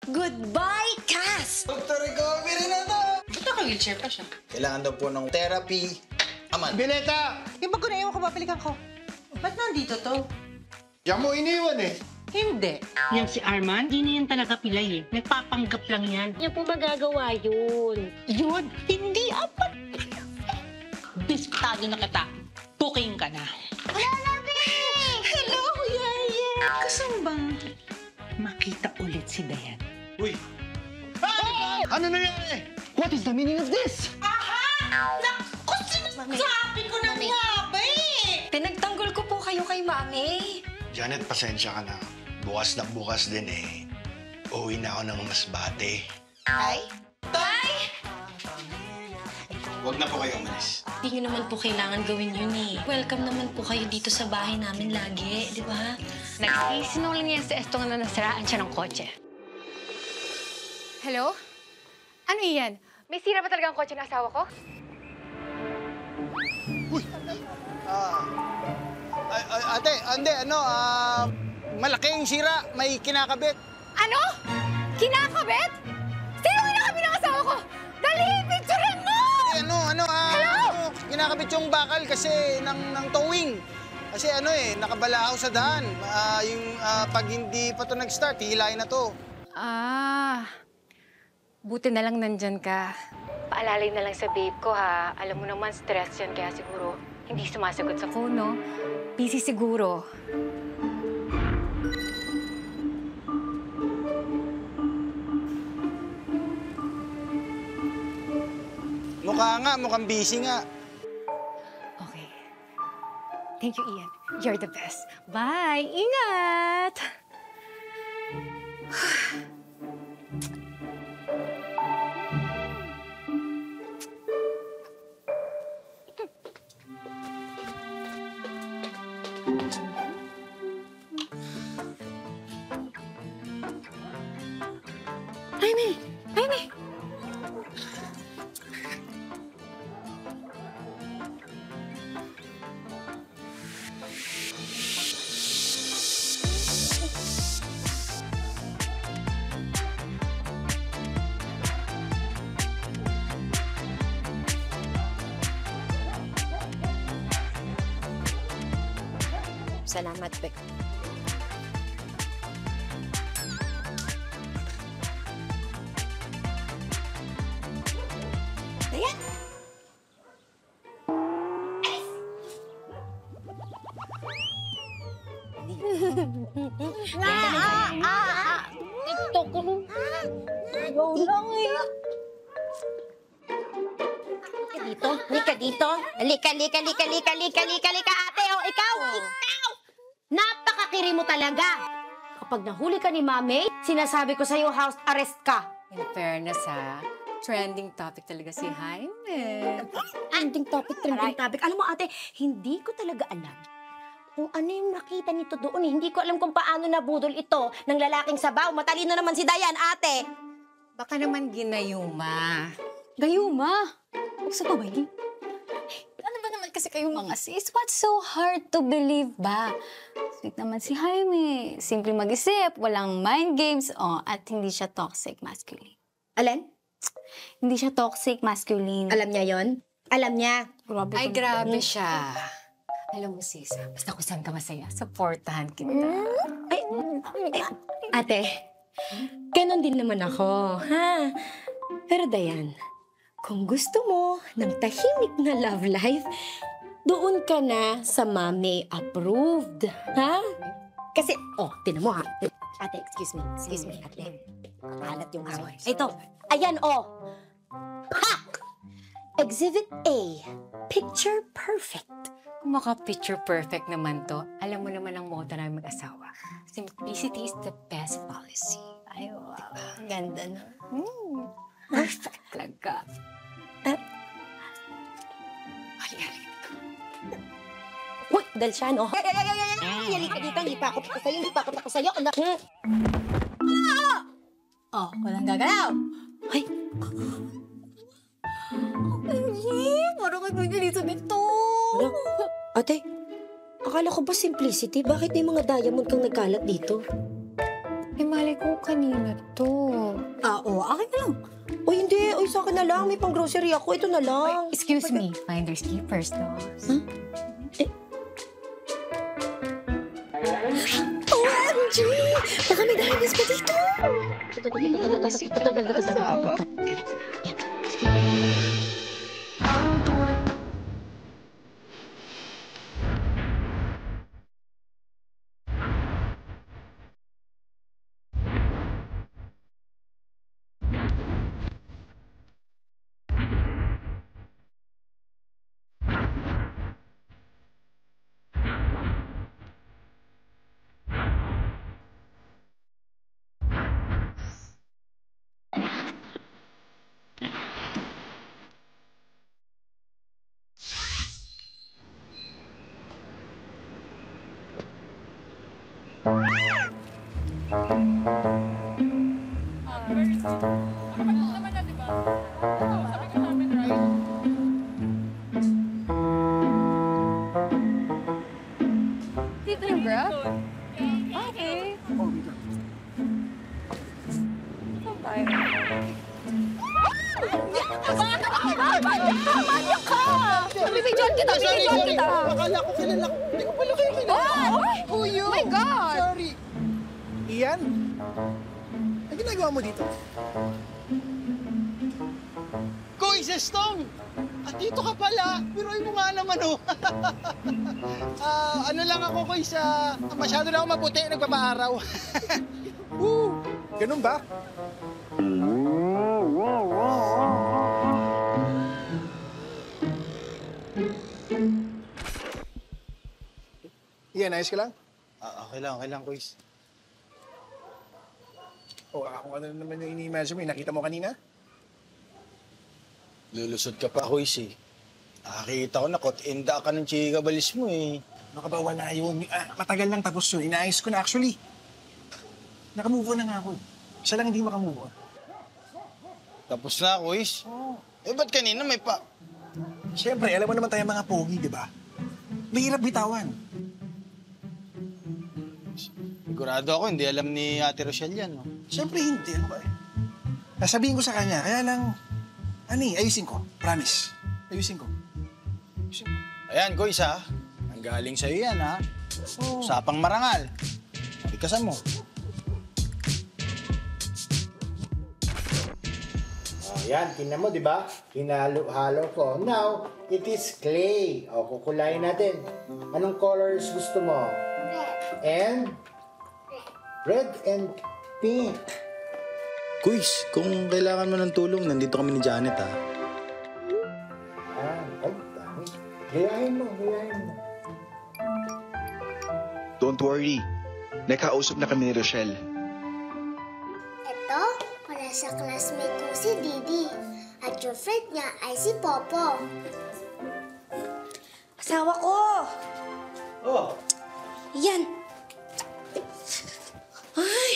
Goodbye, Cass! Dr. Recovery na to! Ba't naka-wheelchair pa siya? Kailangan daw po ng therapy. Aman. Bileta! Yung bag ko na iwan ko, babalikan ko. Ba't nandito to? Diyan mo iniwan eh. Hindi. Yan si Arman, hindi na yan talaga pilay eh. Nagpapanggap lang yan. Yan po magagawa yun. Yun, hindi apat. Bispitado na kita. Booking ka na. Hello, Yaya! Gusto mo bang Makita ulit si Dayan. Uy! Ano nangyari? What is the meaning of this? Naku, sinasabi ko na haba eh! Pinagtanggol ko po kayo kay Mami. Janet, pasensya ka na. Bukas na bukas din eh. Uwi na ako ng Masbate. Ay? Tay! Huwag na po kayo umalis. Hindi nyo naman po kailangan gawin yun eh. Welcome naman po kayo dito sa bahay namin lagi, di ba? Nagsisinungaling yan sa Estong na nasiraan siya ng kotse. Hello? Ano yan? May sira ba talaga ang kotse ng asawa ko? Uy! Ate, hindi, malaking sira, may kinakabit. Ano? Kinakabit? Sino kinakabit ng asawa ko? Dali, picturean mo! Kinakabit yung bakal kasi ng towing. Kasi nakabalahaw sa daan. Pag hindi pa to nag-start, hihilahin na to. Buti na lang nandyan ka. Paalalay na lang sa babe ko, ha? Alam mo naman, stress yan, kaya siguro hindi sumasagot sa phone, no? Busy siguro. Mukhang busy nga. Okay. Thank you, Ian. You're the best. Bye! Ingat! Jaime! Jaime! Salamat, Bek. Dayan! TikTok ko. Go lang eh. Dito, lika dito. Lika, ate. Oh, ikaw! Napakakiri mo talaga. Kapag nahuli ka ni Mami, sinasabi ko sa'yo, house arrest ka. In fairness, ha? Trending topic talaga si Jaime. Trending topic. Alam mo, ate, hindi ko talaga alam kung ano yung nakita nito doon. Hindi ko alam kung paano nabudol ito ng lalaking sabaw. Matalino naman si Dayan, ate. Baka naman ginayuma. Gayuma? Gusto pa ba yun? Ano ba naman kasi kayong mga sis? What's so hard to believe ba? Sweet naman si Jaime. Simple mag-isip, walang mind games, at hindi siya toxic masculine. Alin? Hindi siya toxic masculine. Alam niya yon? Alam niya. Grabe Ay, grabe siya. Alam mo, sis, basta kung saan ka masaya, supportahan kita. Ate, ganon din naman ako, ha? Pero Dayan, kung gusto mo ng tahimik na love life, doon ka na sa Mami approved, ha? Kasi, tinan mo ha. Ate, excuse me, ate. Kalat yung aso. Ito, ayan, Pak! Exhibit A, picture perfect. Kung maka-picture perfect naman to, alam mo naman ang motto namin mag-asawa. Simplicity is the best policy. Ay, wow. Ang ganda na. Perfect talaga. Uy, dahil siya, no? Halika dito, hindi pa ako tapos sa'yo, anak. Walang gagalaw. Ay, Parang kay Queen Elizabeth to. ate, akala ko ba simplicity? Bakit may mga diamond kang nagkalat dito? Eh, mali ko kanina to. na lang. May pang-grocery ako. Ito na lang. Excuse me, finders keepers, no? OMG! Baka may dahil pa dito. Dito yung grab? Okay. Saan tayo? Manyak ka! Bibidyon kita! Bibidyon kita! Akala ko kilala ko. Hindi ko pala kayo kilala. Who you? My God! Sorry. Ian? Ano ginagawa mo dito? Koy, Zestong! At dito ka pala. Biruin mo nga naman, oh. Ano lang ako, Koy, sa... Masyado na ako maputi, nagpapaaraw. Ganun ba? Ian, ayos ka lang? Okay lang, Koy. O, kung ano naman yung ini-imagine mo, nakita mo kanina? Lulusot ka pa, Koy, eh. Nakakita ko na, kot-inda ka ng chika balis mo, eh. Ano ka ba, wala yun. Matagal lang tapos yun. Inaayos ko na actually. Nakamove on na nga ako. Siya lang hindi makamove on. Tapos na, Koy. Eh, ba't kanina may pa... Siyempre, alam mo naman tayo mga pogi, di ba? Mahirap bitawan. Sigurado ako, hindi alam ni Ate Rochelle yan, no? Siyempre hindi. Ano ba? Nasabihin ko sa kanya, kaya lang... ayusin ko. Promise. Ayusin ko. Ayan, Koy, ha? Ang galing sa'yo yan, ha? Usapang marangal. Ikasan mo. Yan, tingnan mo, di ba? Hinalo-halo ko. Now, it is clay. O, kukulayin natin. Anong colors gusto mo? Red. And? Red and pink. Kuys, kung kailangan mo ng tulong, nandito kami ni Janet, ha? Ay, dami. Gayahin mo. Don't worry. Nakausap na kami ni Rochelle. Ito, para sa classmate ko si Didi. At yung friend niya ay si Popo. Asawa ko! Oh! Yan! Ay!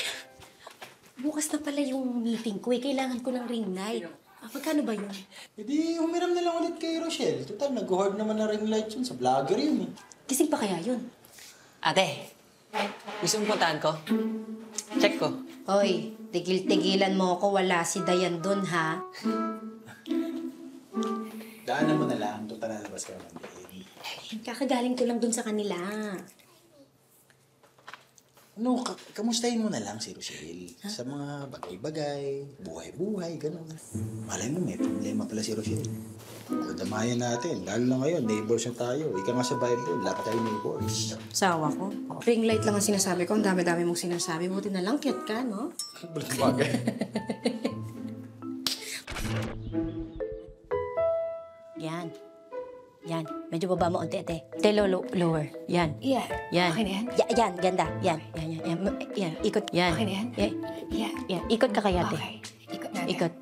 Bukas na pala yung meeting ko eh. Kailangan ko ng ring light. Magkano ba yun? E di, humiram na lang ulit kay Rochelle. Total, nag-hoard naman na ring light yun. Sa vlogger yun, eh. Gising pa kaya yun? Ate, gusto mong puntahan ko? Check ko. Hoy, tigil-tigilan mo ako. Wala si Dayan dun, ha? Daanan mo na lang. Total, nalabas ka naman. Kakagaling ko lang dun sa kanila. Ano, kamustahin mo na lang si Rochelle. Sa mga bagay-bagay, buhay-buhay, gano'n. Malay mo, may problema pala si Rochelle. Damayan natin. Lalo na ngayon, neighbors na tayo. Ika nga sa Bible, lahat tayo neighbors. Sawa ko. Ring light lang ang sinasabi ko. Ang dami-dami mong sinasabi. Buti na lang, cute ka, no? Bagay. Yan. Yan. Medyo baba mo unti, ate. Lower. Yan. Yeah. Yan. Okay na yan? Yan, ganda. Yan. Yan. Ikot. Yan. Okay na yan? Yeah. Yan. Ikot ka kaya, ate. Okay. Ikot natin. Ikot.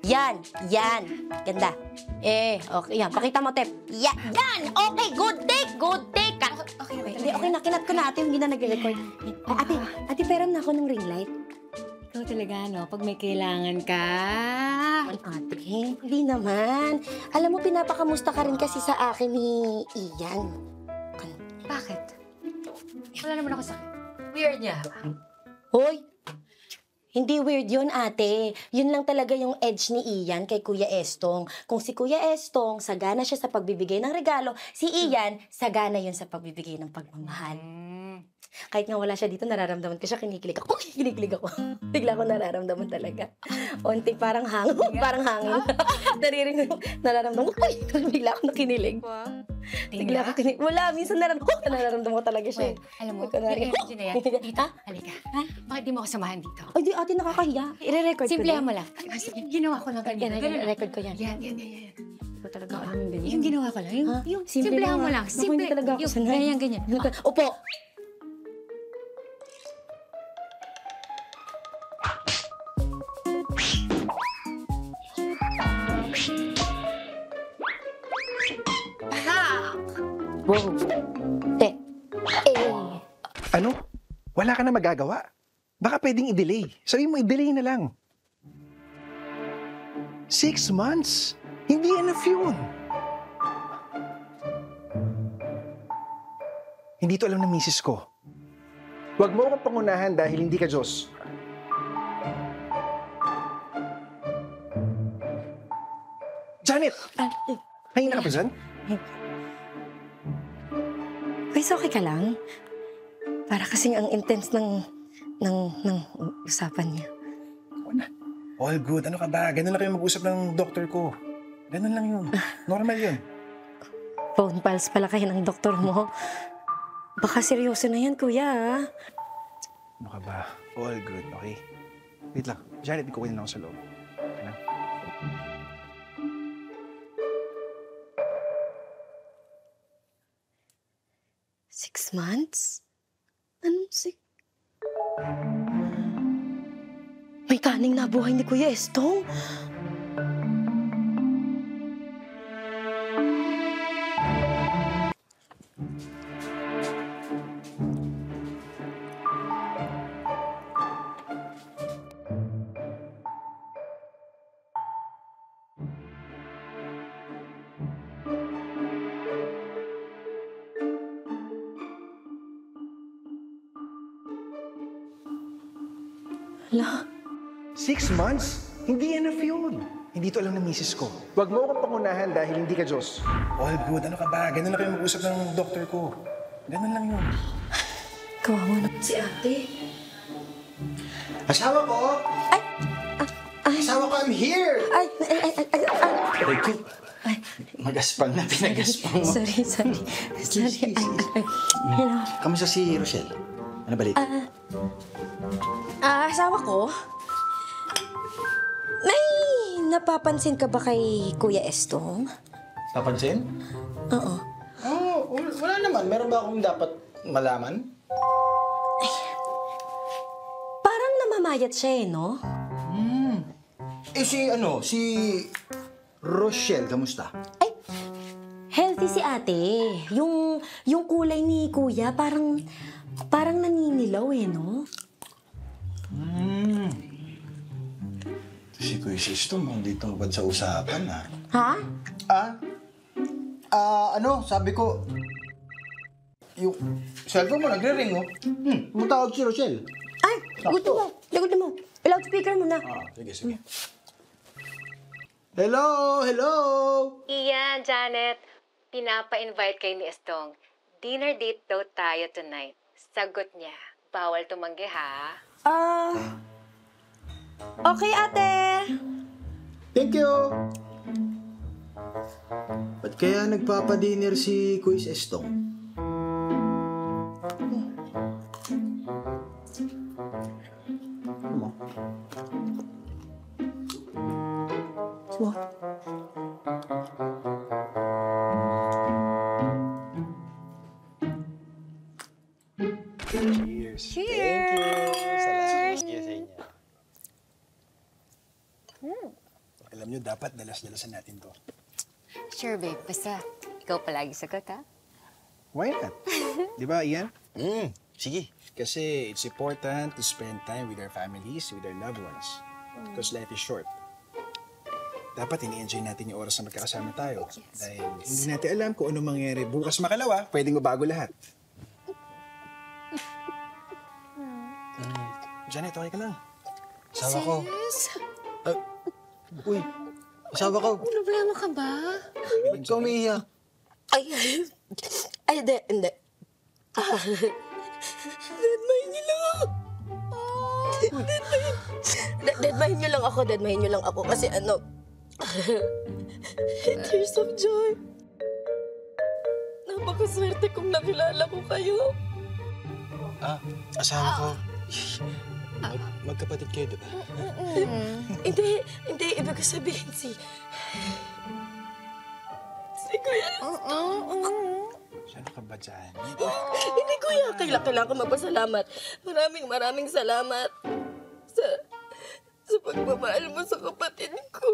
Yan. Yan. Ganda. Okay. Yan. Pakita mo, Tep. Yan. Okay. Good take. Okay. Hindi, okay na. Kinat ko na, ate. Hindi na nag-record. Ate, pero na ako ng ring light. Ikaw talaga, no? Pag may kailangan ka. Ate, hindi naman. Alam mo, pinapakamusta ka rin kasi sa akin ni Ian. Bakit? Wala naman ako sakit. Weird niya. Hoy! Hindi weird yun, ate. Yun lang talaga yung edge ni Ian kay Kuya Estong. Kung si Kuya Estong, sagana siya sa pagbibigay ng regalo, si Ian, sagana yun sa pagbibigay ng pagmamahal. Kahit nga wala siya dito, nararamdaman ko siya, kinikilig ako. Kinikilig ako. Bigla ko nararamdaman talaga. Onti parang hangin. Parang hangin. Naririnig, nararamdaman ko. Bigla ako nakinilig. Bigla ako kinilig. Wala, minsan nararamdaman ko talaga siya. Alam mo, i-energy na yan. Dito, halika. Ha? Bakit di mo ako samahan dito? Ay, di, ate, nakakahiya. I-record ko Simple na. mo lang. Ginawa ko lang kanina. Yan, record ko yan. Yan. Hindi ko talaga alam yung ganyan. Yung ginawa ko lang. Yung Simple simple lang, mo ah. lang. Naku, Simple. hindi talaga ako Yung sanay. ganyan. Opo. Wow. Ano? Wala ka na magagawa. Baka pwedeng i-delay. Sabihin mo, i-delay na lang. 6 months? Hindi enough yun. Hindi to alam ng misis ko. Huwag mo akong pangunahan dahil hindi ka Diyos. Janet! Mahina ka pa dyan? Guys, okay ka lang? Para kasing ang intense ng usapan niya. All good. Ano ka ba? Ganun lang kayo mag-usap ng doktor ko. Ganun lang yun. Normal yun. Phone pals pala kayo ng doktor mo. Baka seryoso na yan, kuya. Ano ka ba? All good, okay? Wait lang. Janet, ikukunin lang ako sa loob. Okay lang? Six months? Anong May taning nabuhay ni Kuya Estong? Hala. 6 months? Hindi enough yun. Hindi to alam ng misis ko. Huwag mo akong pangunahan dahil hindi ka Diyos. All good. Ano ka ba? Ganun lang kayo mag-usap ng doktor ko. Ganun lang yun. Kawawa na si ate. Asawa ko! Asawa ko, I'm here! Aray ko. Magaspang na, pinagaspang mo. Sorry. Hello. Kamusta si Rochelle? Ano balita? Asawa ko? May napapansin ka ba kay Kuya Estong? Napansin? Oo. Wala naman. Meron ba akong dapat malaman? Parang namamayat siya no? Si Rochelle, kamusta? Healthy si ate. Yung kulay ni Kuya, parang naninilaw no? Si Kuya Sisto, hindi tungkol sa usapan, Ha? Sabi ko, yung cellphone mo nagre-ring, oh. Tumutawag si Rochelle. Ay, gusto mo. I-loudspeaker mo na. Sige. Hello! Ian, Janet, pinapa-invite kayo ni Estong. Dinner date daw tayo tonight. Sagot niya, bawal tumanggi ha. Okay, ate. Thank you! Ba't kaya nagpapadinner si Kuya Estong? Ano mo? Cheers. Cheers! Thank you sa inyo. Alam nyo, dapat dalas-dalasan natin to. Sure, babe. Basta, ikaw palagi sagot, ha? Why not? Di ba, Ian? Sige. Kasi it's important to spend time with our families, with our loved ones. Because life is short. Dapat ini-enjoy natin yung oras na magkakasama tayo. Dahil hindi natin alam kung ano mangyayari bukas makalawa, pwedeng mabago lahat. Janet, okay ka lang? Asawa ko. Sis? Uy, asawa ko. Problema ka ba? Ba't ka umiiyak? Ay, hindi. Deadmine niyo lang ako. Deadmine niyo lang ako kasi tears of joy. Napakaswerte kung nakilala ko kayo. Asawa ko. Magkapatid kayo, di ba? Hindi. Ibig ko sabihin si Kuya. Saan ka ba dyan? Hindi, Kuya. Kailangan ko magpasalamat. Maraming salamat sa pagmamahal mo sa kapatid ko.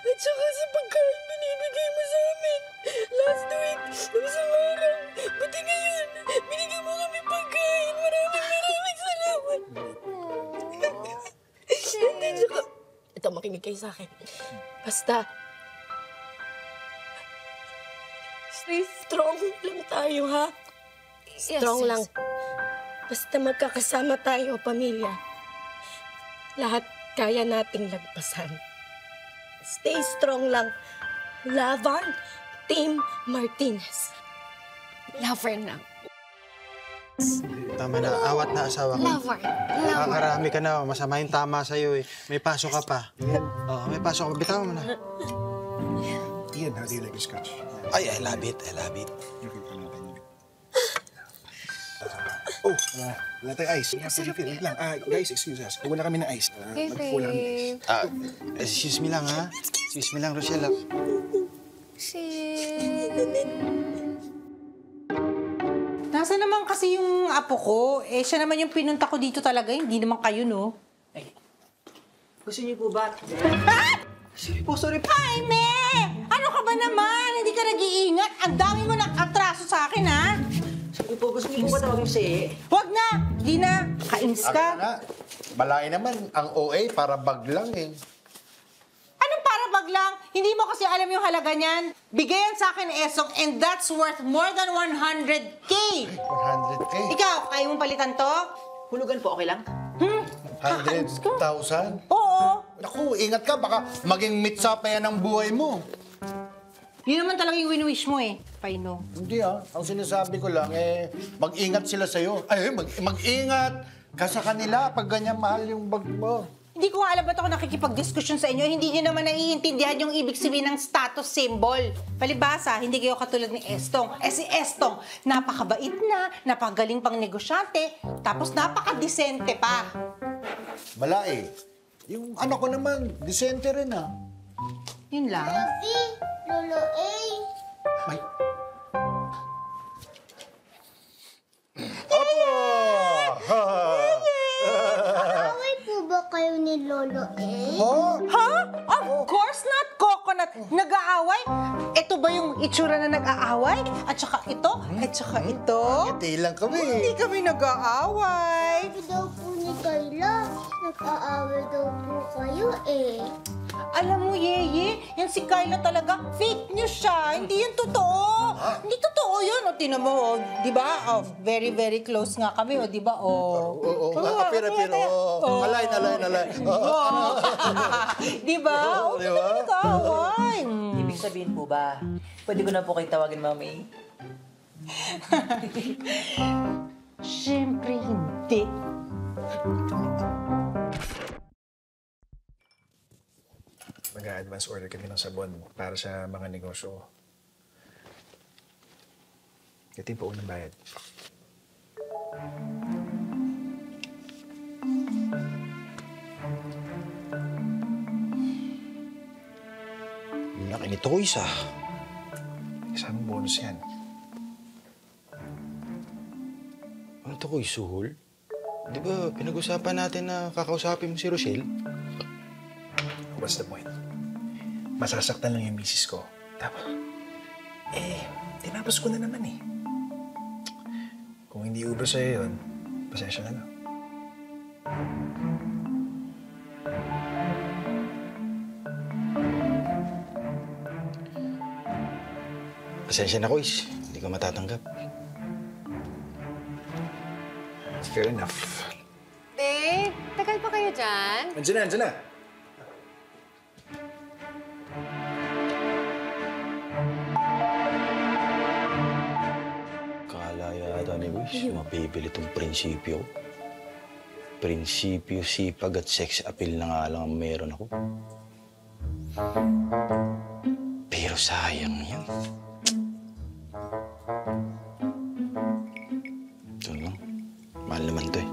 At saka sa pagkain binibigay mo sa amin. Last week, isang araw. Pati ngayon, binigyan mo kami pagkain. Maraming salamat. Hindi, tsaka, ito, makinig kayo sa akin. Basta, stay strong lang tayo, ha? Strong lang. Basta magkakasama tayo, pamilya. Lahat kaya nating lagpasan. Stay strong lang. Lavan, Team Martinez. Lavern lang. Tama na, awat na asawa ko. Lavern. Nakakarami ka na, masama yung tama sa'yo eh. May pasok ka pa. Oo, may pasok ka. Bitaw mo na. Ian, how do you like your scotch? Ay, I love it. Wala tayong ice. Wait lang. Guys, excuse us. Kuha na kami ng ice. Magkulang kami ng ice. Excuse me lang, ha? Excuse me lang, Rochelle. Nasa naman kasi yung apo ko? Siya naman yung pinunta ko dito talaga. Hindi naman kayo, no? Gusto niyo po ba? Sorry. Jaime! Ano ka ba naman? Hindi ka nag-iingat. Ang dami mo nakatraso sa akin, ha? Sabi po, gusto niyo po ba tawagin si... Huwag na! Di na! Kainis ka. Malaki naman ang OA para bag lang eh. Anong para bag lang? Hindi mo kasi alam yung halaga niyan. Bigayan sa akin, Esong, and that's worth more than 100K! 100K? Ikaw, kaya mong palitan to? Hulugan po, okay lang? 100,000? Oo. Naku, ingat ka. Baka maging mitsa pa yan ang buhay mo. Yun naman talaga yung win-wish mo eh. Paino. Hindi Ang sinasabi ko lang mag-ingat sila sa'yo. Ay, mag-ingat ka sa kanila pag ganyan mahal yung bag mo. Hindi ko nga alam ba't ako nakikipag-diskusyon sa inyo. Hindi nyo naman naiintindihan yung ibig sabihin ng status symbol. Palibasa, hindi kayo katulad ni Estong. Si Estong, napakabait na, napakagaling pang negosyante, tapos napakadesente pa. Wala Yung anak ko naman, disente rin Yun lang. Lolo A. Opo! Away po ba kayo ni Lolo A? Ha? Of course not, Coconut. Nag-aaway? Ito ba yung itsura na nag-aaway? At saka ito? At saka ito? Hindi lang kami. Hindi kami nag-aaway. Sabi daw po ni Kayla, nag-aaway daw po kayo eh. Alam mo, Yeye, yan si Kyla talaga, fake news siya. Hindi yun totoo. Hindi totoo yun. O, tinan mo, di ba? Very, very close nga kami, o, di ba? Oo, pero. Alay. Di ba? O, Di ba? nag-aaway. Ibig sabihin po ba, pwede ko na po kayo tawagin, Mami? Siyempre, hindi. Mag-a-advance order kami ng sabon para sa mga negosyo. Ito yung paunang bayad. Laki ni Toys, Isang bonus yan. Ano to, Kuy? Suhol? Di ba pinag-usapan natin na kakausapin mo si Rochelle? What's the point? Masasaktan lang yung misis ko. Tama. Tinapos ko na naman Kung hindi ubra sa'yo yun, pasensya na lang. Pasensya na, Kuy. Hindi ko matatanggap. Fair enough. Babe, tagal pa kayo dyan? Andiyan na, andiyan na. Kala yata ni Wish, mapipili itong prinsipyo. Prinsipyo, sipag at sex appeal na nga lang ang meron ako. Pero sayang yan. Ito lang. Mahal naman to eh.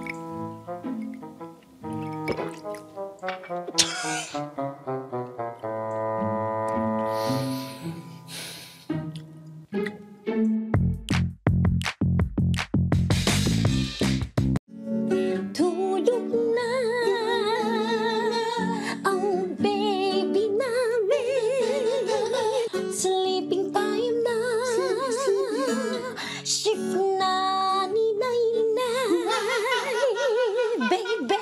Tulog na ang baby namin. Sleeping time na. Shift na ni Nainay. Baby.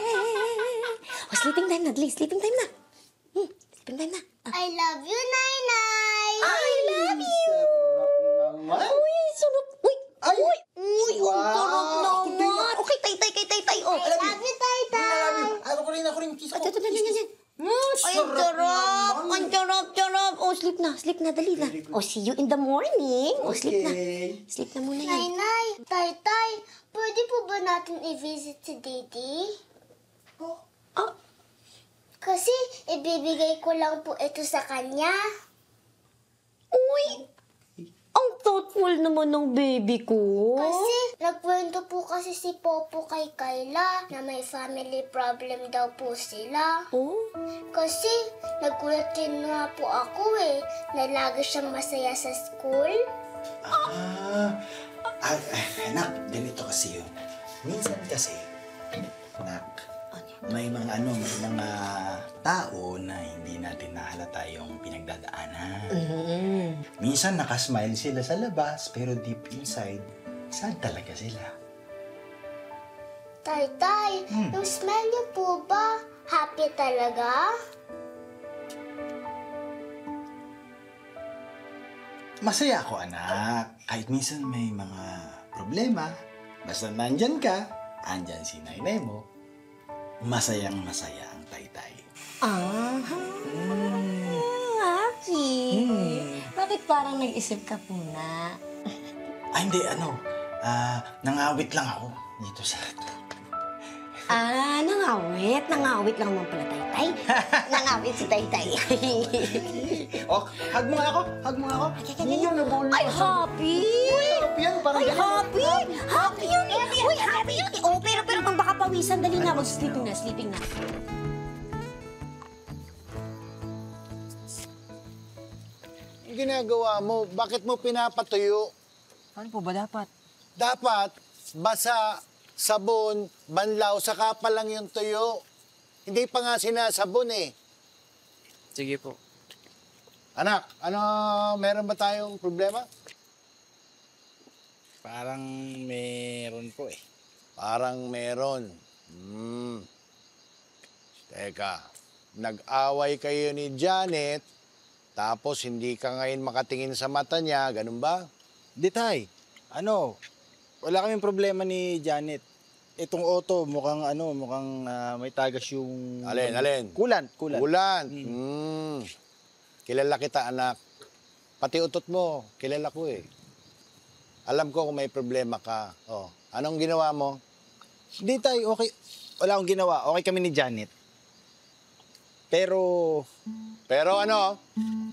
Oh, sleeping time na, Dali. Sleeping time na. Sleeping time na. I love you, Nainay! I love you! Uy, sarap. Uy! Ay! Uy! Uy! Ang Wow! sarap naman! Okay, tay. Oh, I love you, Tay-Tay! Ako rin, kiss Ay, ito. Ay, ang sarap! Ang sarap! Oh, sleep na, dali na. Oh, see you in the morning. Oh, sleep na. Sleep na muna yan. Nainay, Tay-Tay, pwede po ba natin i-visit si Didi? Ah, Kasi ibibigay ko lang po ito sa kanya. uy! Ang thoughtful naman ng baby ko. Kasi nagkwento po kasi si Popo kay Kayla na may family problem daw po sila. Oh? Kasi nagulat din nga po ako na lagi siyang masaya sa school. Anak, ganito kasi yun. Minsan kasi, anak, may mga mga tao na hindi natin nahalata yung pinagdadaanan. Minsan nakasmile sila sa labas, pero deep inside, sad talaga sila. Tay-Tay, yung smile niyo po ba happy talaga? Masaya ako, anak. Kahit minsan may mga problema, basta nandyan ka, andyan si Nainay mo, masayang-masaya ang Tay-Tay. Happy. Bakit parang nag-isip ka po na? Hindi, nangawit lang ako dito sa... Nangawit. Nangawit lang naman pala, Tay-Tay. Nangawit si Tay-Tay. Hug mo nga ako. Ay, happy! Ay, happy! Happy yun eh! Uy, happy yun eh! Oh, pero kung baka pawisan, dali na. Sleeping na. Ang ginagawa mo, bakit mo pinapatuyo? Ano po ba dapat? Dapat, basa, sabon, banlaw, saka pa lang yung tuyo. Hindi pa nga sinasabon eh. Sige po. Anak, meron ba tayong problema? Parang meron po eh. Parang meron. Teka, nag-away kayo ni Janet, tapos hindi ka ngayon makatingin sa mata niya, ganun ba? Di, Tay. Wala kaming problema ni Janet. Itong auto, mukhang may tagas yung... Alin? Kulant. Kilala kita, anak. Pati utot mo, kilala ko eh. Alam ko kung may problema ka. Oh, anong ginawa mo? Hindi, Tay. Okay. Wala akong ginawa. Okay kami ni Janet. Pero ano?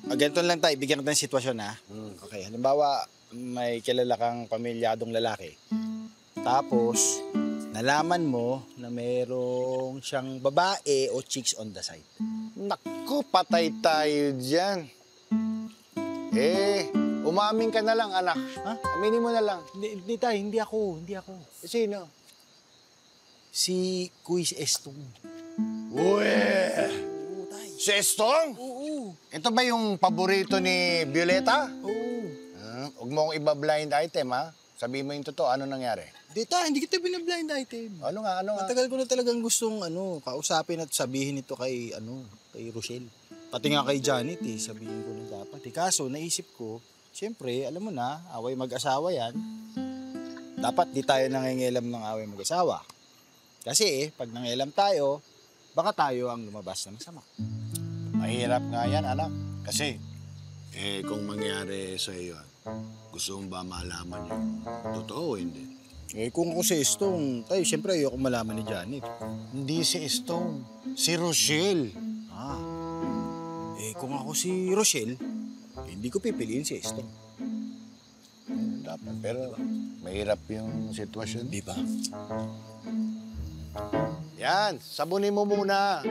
Ganito lang, Tay. Bigyan kita ng sitwasyon, ha? Okay. Halimbawa, may kilala kang pamilyadong lalaki. Tapos, nalaman mo na mayroong siyang babae o chicks on the side. Naku, patay tayo dyan. Umamin ka na lang, anak. Ha? Aminin mo na lang. Hindi, Tay. Hindi ako. Sino? Si Kuis Estong. Uwe! Si Estong? Oo. Ito ba yung paborito ni Violeta? Oo. Huwag mo akong iba-blind item, ha? Sabihin mo yung totoo, ano nangyari? Hindi kita binablind item. Ano nga? Matagal ko na talagang gustong kausapin at sabihin ito kay Rochelle. Pati nga kay Janet sabihin ko na dapat. Kaso naisip ko, siyempre, alam mo na, away mag-asawa yan. Dapat di tayo nangingialam ng away mag-asawa. Kasi pag nangialam tayo, baka tayo ang lumabas na masama. Mahirap nga yan, anak. Kasi, kung mangyari sa iyo, gusto mo ba malaman yung totoo o hindi? Kung ako si Estong, tayo, siyempre ayoko malaman ni Janet. Hindi si Estong, si Rochelle. Kung ako si Rochelle, hindi ko pipiliin si Estong. Dapat, pero mahirap yung sitwasyon. Di ba? Yan, sabunin mo muna.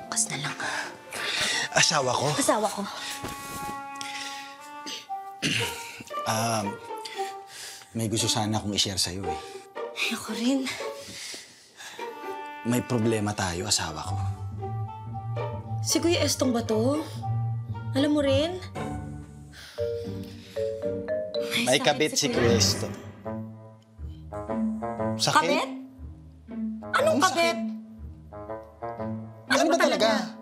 Bukas na lang. Asawa ko? Asawa ko. May gusto sana akong i-share sa'yo eh. Ay, ako rin. May problema tayo, asawa ko. Si Kuya Estong ba to? Alam mo rin? May kabit si Kuya Estong. Sakit? Kabit? Anong kabit? Ano ba talaga?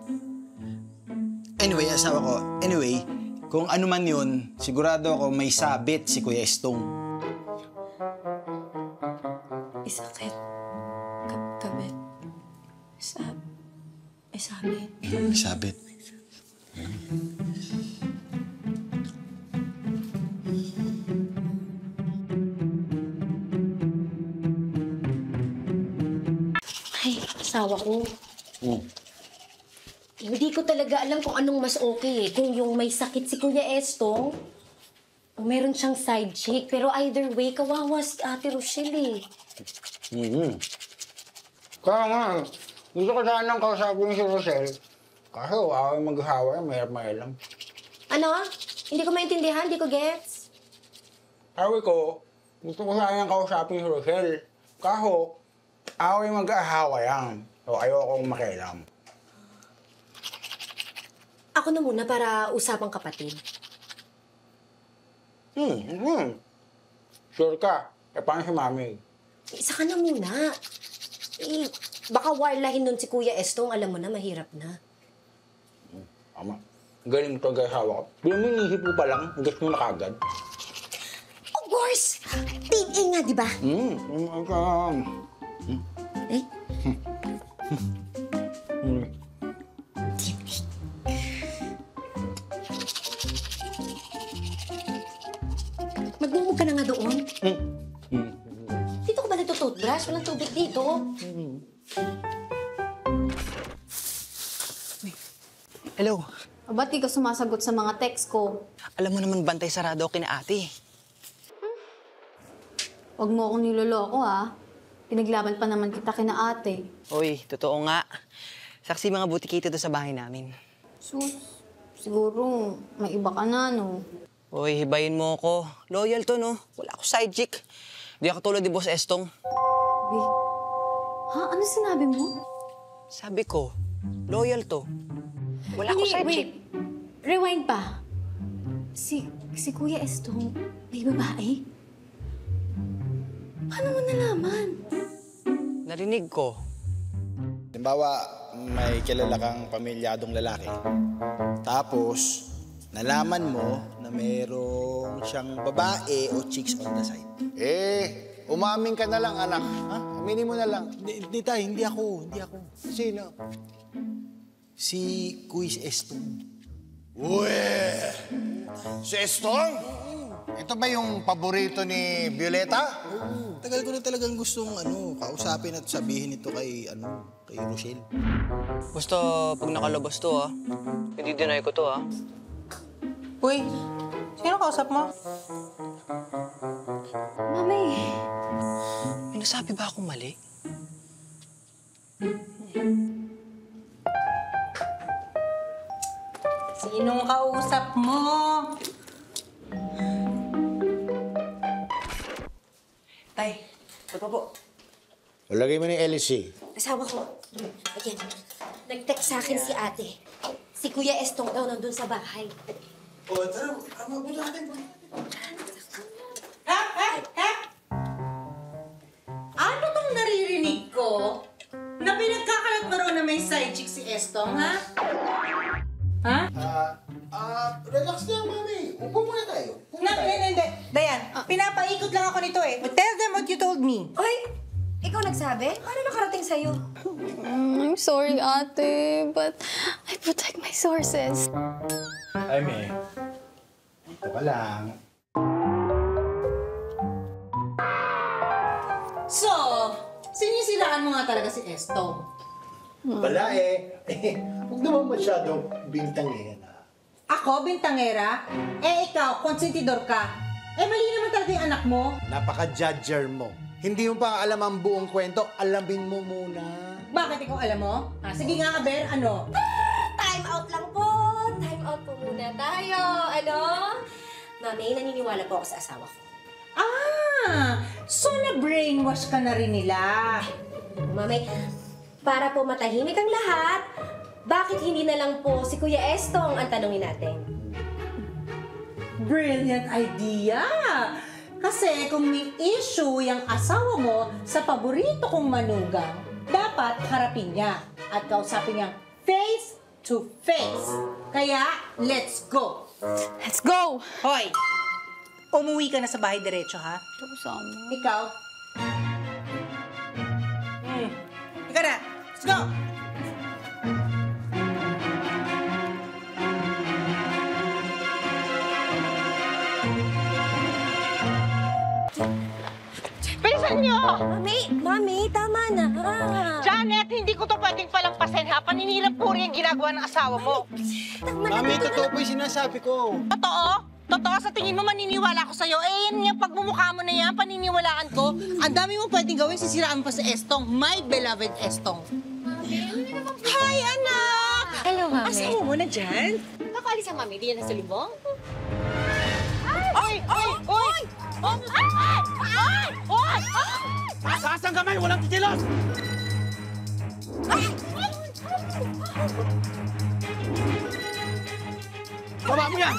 Anyway, asawa ko. Anyway, kung ano man yun, sigurado ako may sabit si Kuya Estong. Isakit. Kabit. Sabit. Sabit. Ay, asawa ko. Hindi ko talaga alam kung anong mas okay eh. Kung yung may sakit si Kuya Estong, o meron siyang side chick. Pero either way, kawawa si Ate Rochelle eh. Kaya nga, gusto ko sanang kausapin si Rochelle. Kasi away mag-hawa, mahirap mailam. Ano? Hindi ko maintindihan, hindi ko gets. Sabi ko, gusto ko sanang kausapin si Rochelle. Kaho, away mag-ahawa yan. So ayokong makialam. Ako na muna para usapang kapatid. Sure ka? Paano si Mami? Isa ka na muna. Baka warlahin nun si Kuya Estong, alam mo na, mahirap na. Tama. Galing to gasawa ko. Bilang mo inisip ko pa lang, gusto mo na kagad. Of course! Team A nga, di ba? Eh? Team A. Magmumug ka na nga doon. Dito ka ba nagtutoothbrush? Walang tubig dito. Hello. Ba't di ka sumasagot sa mga text ko? Alam mo naman bantay sarado ako kina ate. Huwag mo akong niloloko, ha? Pinaglaban pa naman kita kina ate. Uy, totoo nga. Saksi mga butikito doon sa bahay namin. Sus, siguro may iba ka na, no? Uy, hibayin mo ako. Loyal to, no? Wala ako side chick. Di ako tulad ni Boss Estong. Wait. Ha? Ano sinabi mo? Sabi ko, loyal to. Wala ako side chick. Rewind pa. Si Kuya Estong, may babae? Paano mo nalaman? Narinig ko. Halimbawa, may kilala kang pamilyadong lalaki. Tapos, nalaman mo na mayroong siyang babae o chicks on the side. Umamin ka na lang, anak. Ha? Aminin mo na lang. Hindi tayo, hindi ako. Sino? Si Kuya Estong. Uwe! Si Estong? Ito ba yung paborito ni Violeta? Tagal ko na talagang gustong kausapin at sabihin ito kay Rochelle. Basta pag nakalabas to, ha? Hindi deny ko to, ha? Uy, sino kausap mo? Mami. May nasabi ba akong mali? Sinong kausap mo? Tay, ito po. Lagay mo ni LC. Asawa ko. Ayan. Nag-text sa akin si ate. Si Kuya Estong daw nandun sa bahay. O, tara. Mabuti natin. Ano tong naririnig ko? Na pinagkakalat mo raw na may side chick si Estong, ha? Ha? Relax lang, mami. Upo muna tayo. Hindi. Dayan, pinapaikot lang ako nito eh. Tell them what you told me. Oy! Ikaw nagsabi? Paano nakarating sa'yo? I'm sorry, ate, but I protect my sources. Jaime, dito ka lang. So, sinisilaan mo nga talaga si Estong. Wala eh. Huwag naman masyadong bintangin. Ako, bintangera? Ikaw, konsentidor ka. Mali naman talaga yung anak mo. Napaka-judger mo. Hindi mo pa alam ang buong kwento, alamin mo muna. Bakit ikaw alam mo? Sige nga, Aber, ano? Time out lang po. Time out po muna tayo. Ano? Mami, naniniwala po ako sa asawa ko. So na-brainwash ka na rin nila. Mami, para po matahimik ang lahat, bakit hindi na lang po si Kuya Estong ang tanungin natin? Brilliant idea! Kasi kung may issue yung asawa mo sa paborito kong manugang, dapat harapin niya at kausapin niya face to face. Kaya, let's go! Let's go! Hoy! Umuwi ka na sa bahay diretso, ha? Ito sa amin. Ikaw? Ika na! Let's go! Bilisan niyo! Mami, tama na. Janet, hindi ko to pwedeng palampasin, ha? Paninirang puri ang ginagawa ng asawa mo. Mami, totoo po yung sinasabi ko. Totoo? Totoo, sa tingin mo maniniwala ako sa'yo. Yan yung pagmumukha mo na yan, paniniwalaan ko. Ang dami mo pwedeng gawin, sisiraan pa sa Estong. My beloved Estong. Hi, anak! Hello, Mami. Asawa mo na dyan? Baka alis ang Mami, di yan nasa libong? Oy! Oy! Oy! Ay! Oy! Taas ang kamay, walang titilos! Baba mo yan!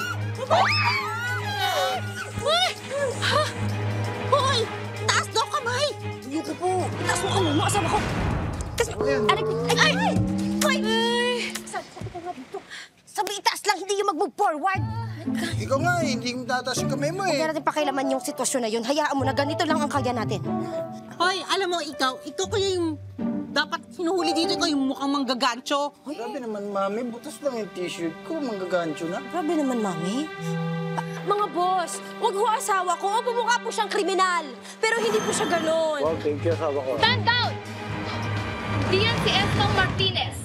Hoy! Taas daw kamay! Dito po. Taas mo kamay mo, asawa ko. Kasi, ay! Hoy! Sabi ko nga dito. Sabi itaas lang, hindi yung mag-move forward. Ikaw nga, hindi mo tataas yung kamay mo Huwag natin pakialaman yung sitwasyon na yun. Hayaan mo na ganito lang ang kaya natin. Hoy, alam mo, ikaw kaya yung dapat hinuhuli dito, ikaw yung mukhang manggagancho. Grabe naman, mami. Butas lang yung t-shirt ko. Manggagancho na. Grabe naman, Mami. Mga boss, wag ho asawa ko. Bumukha po siyang kriminal. Pero hindi po siya ganon. Wow, thank you, asawa ko. Stand down! Di yan si Estong Martinez.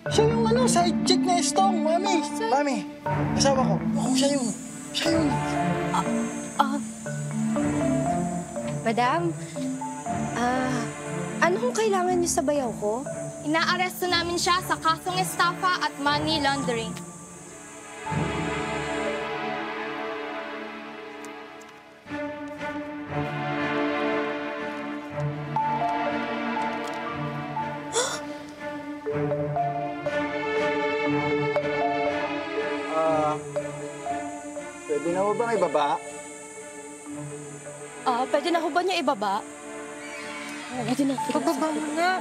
Siya yung side chick na Estong, mami. Mami, asawa ko. Ako, siya yun. Siya yun. Madam, ano kung kailangan niyo sa bayaw ko? Inaaresto namin siya sa kasong estafa at money laundering. Pwede na mo bang ibaba? Pwede na ho ba niya ibaba? Pwede na. Pababa mo na.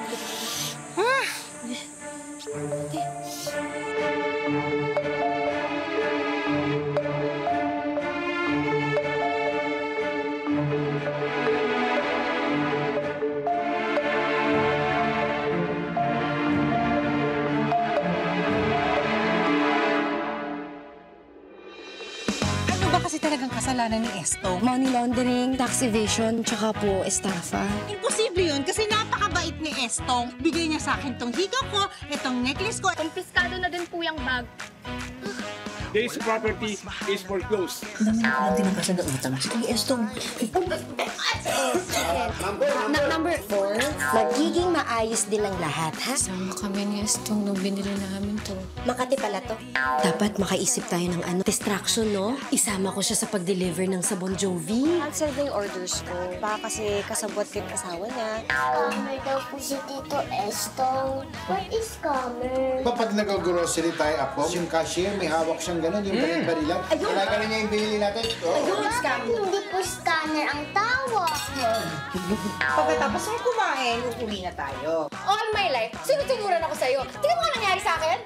Ano ba kasi talagang kasalanan ni Estong? Money laundering, tax evasion, tsaka po estafa. Imposible yun kasi napakabait ni Estong. Bigay niya sa akin tong hikaw ko, itong necklace ko. Kumpiskado na din po yung bag. This property is foreclosed. Number 4, maayos din ang lahat, ha? Sama kami ni Estong nung binili namin to. Makati pala to. Dapat makaisip tayo ng distraction, no? Isama ko siya sa pag-deliver ng sabon Jovi. Cancel na yung orders ko. Baka kasi kasabot ko yung asawa niya. Scammer daw po si Tito Estong. What is scammer? Pag nag-grocery tayo, Apo, yung cashier, may hawak siyang gano'n, yung barilan. Kaya gano'n niya yung binili natin. Bakit hindi po scanner ang tawag? Pagkatapos ng kumain, uuwi na tayo. All my life, sinutunuran ako sa'yo. Tingnan mo nga nangyari sa akin.